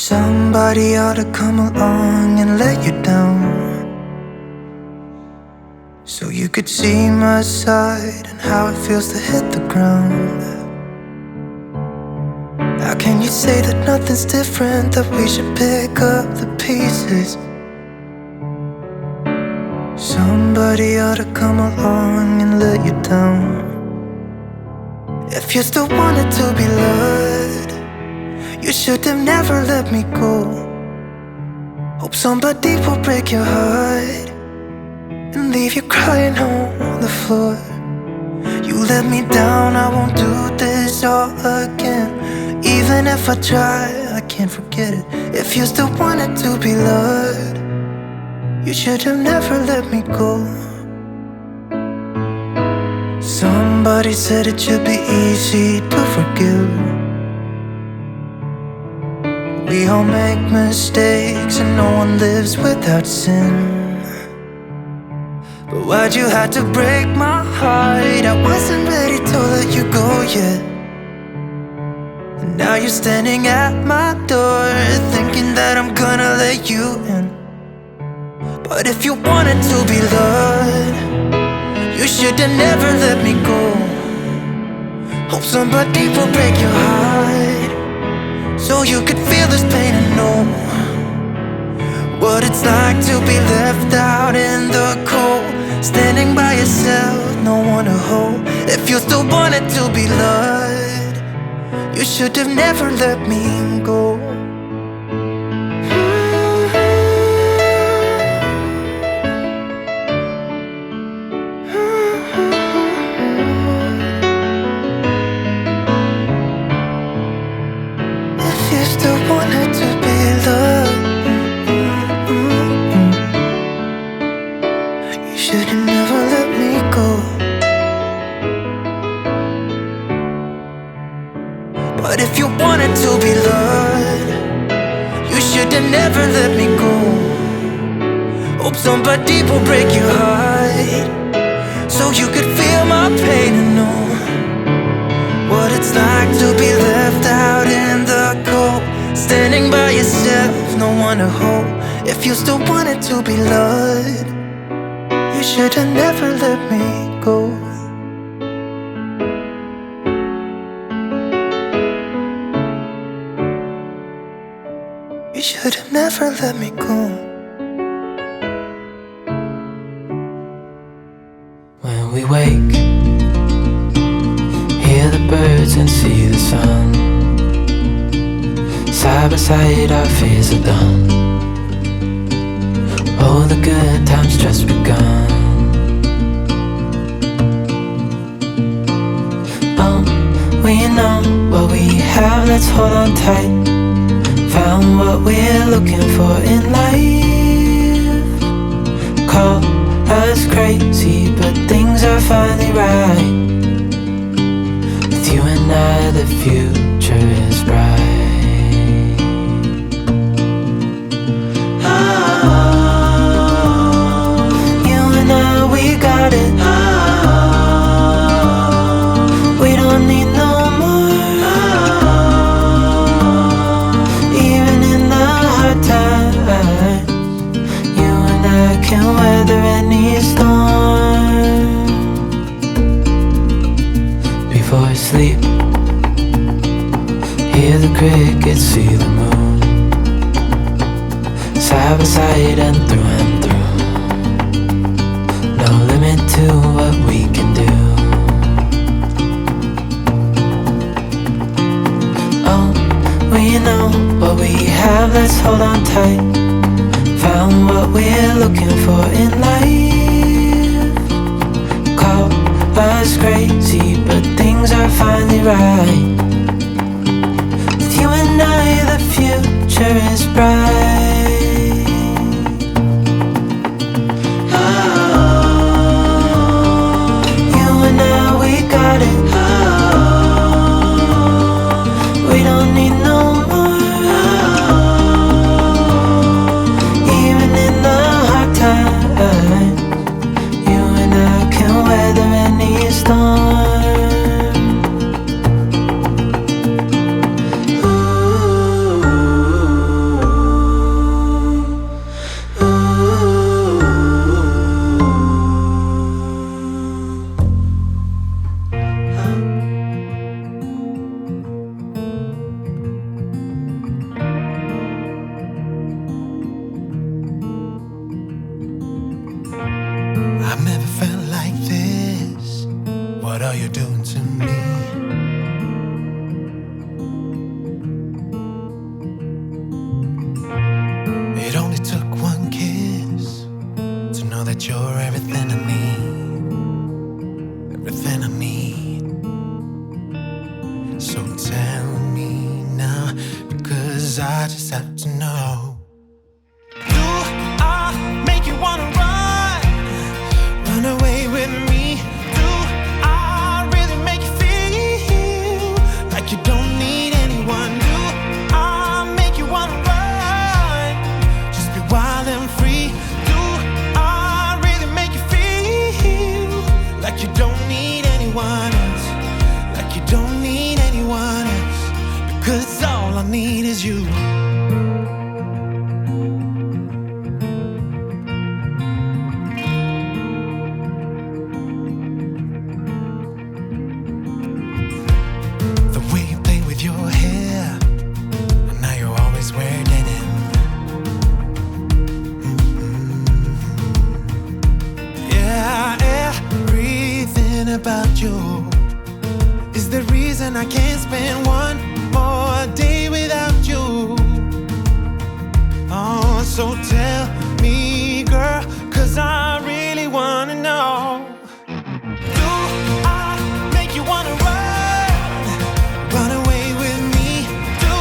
Somebody ought to come along and let you down, so you could see my side and how it feels to hit the ground. How can you say that nothing's different, that we should pick up the pieces? Somebody ought to come along and let you down. If you still wanted to be loved, you should have never let me go. Hope somebody will break your heart and leave you crying on the floor. You let me down, I won't do this all again. Even if I try, I can't forget it. If you still wanted to be loved, you should have never let me go. Somebody said it should be easy to forgive. We all make mistakes and no one lives without sin. But why'd you have to break my heart? I wasn't ready to let you go yet. And now you're standing at my door, thinking that I'm gonna let you in. But if you wanted to be loved, you should have never let me go. Hope somebody will break your heart, so you could feel this pain and know what it's like to be left out in the cold, standing by yourself, no one to hold. If you still wanted to be loved, you should have never let me go. If you still wanted to be loved, you should have never let me go. But if you wanted to be loved, you should have never let me go. Hope somebody will break your heart, so you could feel my pain and know what it's like to be left out in the cold, standing by yourself, no one to hold. If you still wanted to be loved, you should have never let me go. You should have never let me go. When we wake, hear the birds and see the sun. Side by side our fears are done. Oh, the good times just begun. We know what we have, let's hold on tight. Found what we're looking for in life. Call us crazy, but things are finally right. With you and I, the future is bright. You and I, we got it. We don't need no more. Even in the hard times, you and I can weather any storm. Before I sleep, hear the crickets, see the moon. Side by side and through. No limit to what we can do. Oh, we know what we have, let's hold on tight. Found what we're looking for in life. Call us crazy, but things are finally right. With you and I, the future is bright. You and I, we got it. We don't need no more. Even in the hard times, you and I can weather any storm. What are you doing to me? It only took one kiss to know that you're everything I need, everything I need. So tell me now, because I just have to know. Do I make you wanna run away with me? Do I really make you feel like you don't need anyone? Do I make you wanna run, just be wild and free? Do I really make you feel like you don't need anyone else, like you don't need anyone else? Because all I need is you. About you is the reason I can't spend one more day without you. Oh, so tell me, girl, 'cause I really wanna know. Do I make you wanna run away with me? Do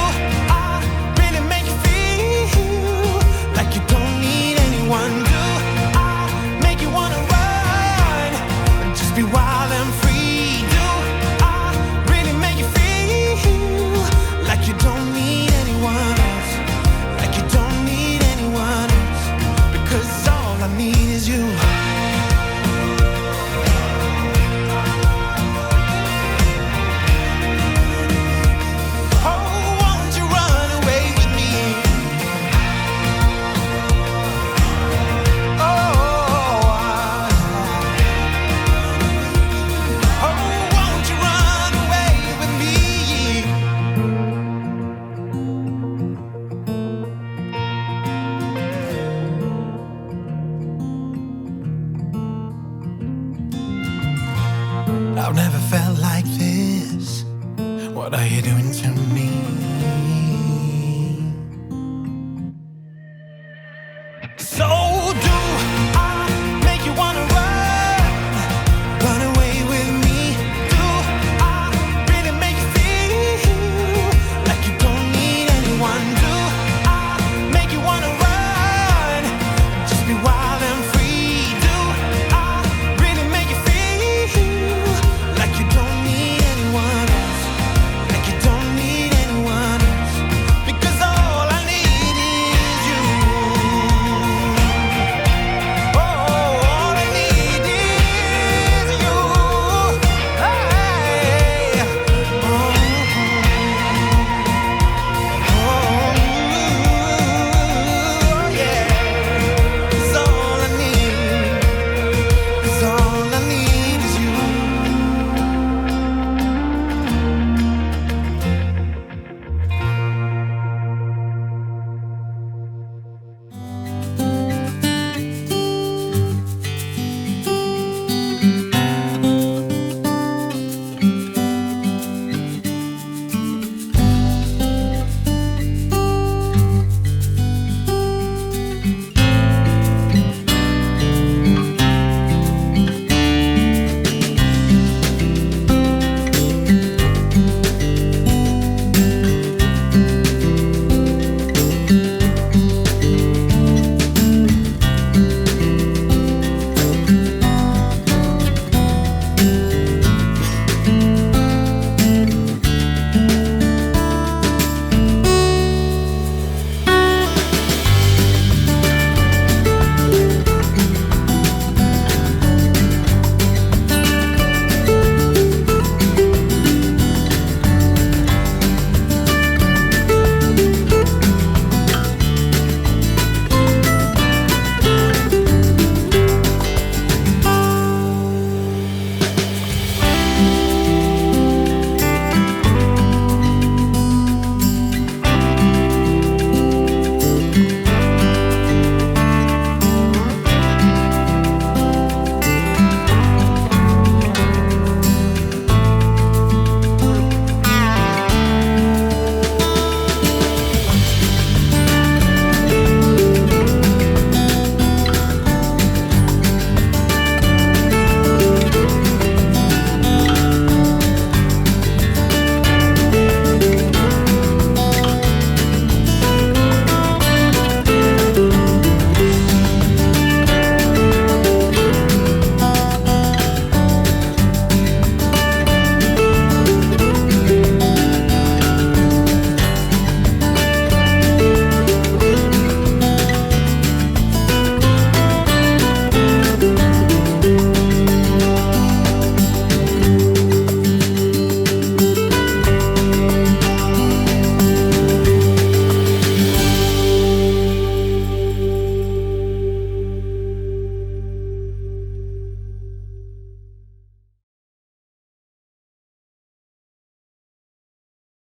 I really make you feel like you don't need anyone? Do I make you wanna run and just be wild and free? Do I really make you feel like you don't need anyone else, like you don't need anyone else? Because all I need is you. I've never felt like this. What are you doing to me?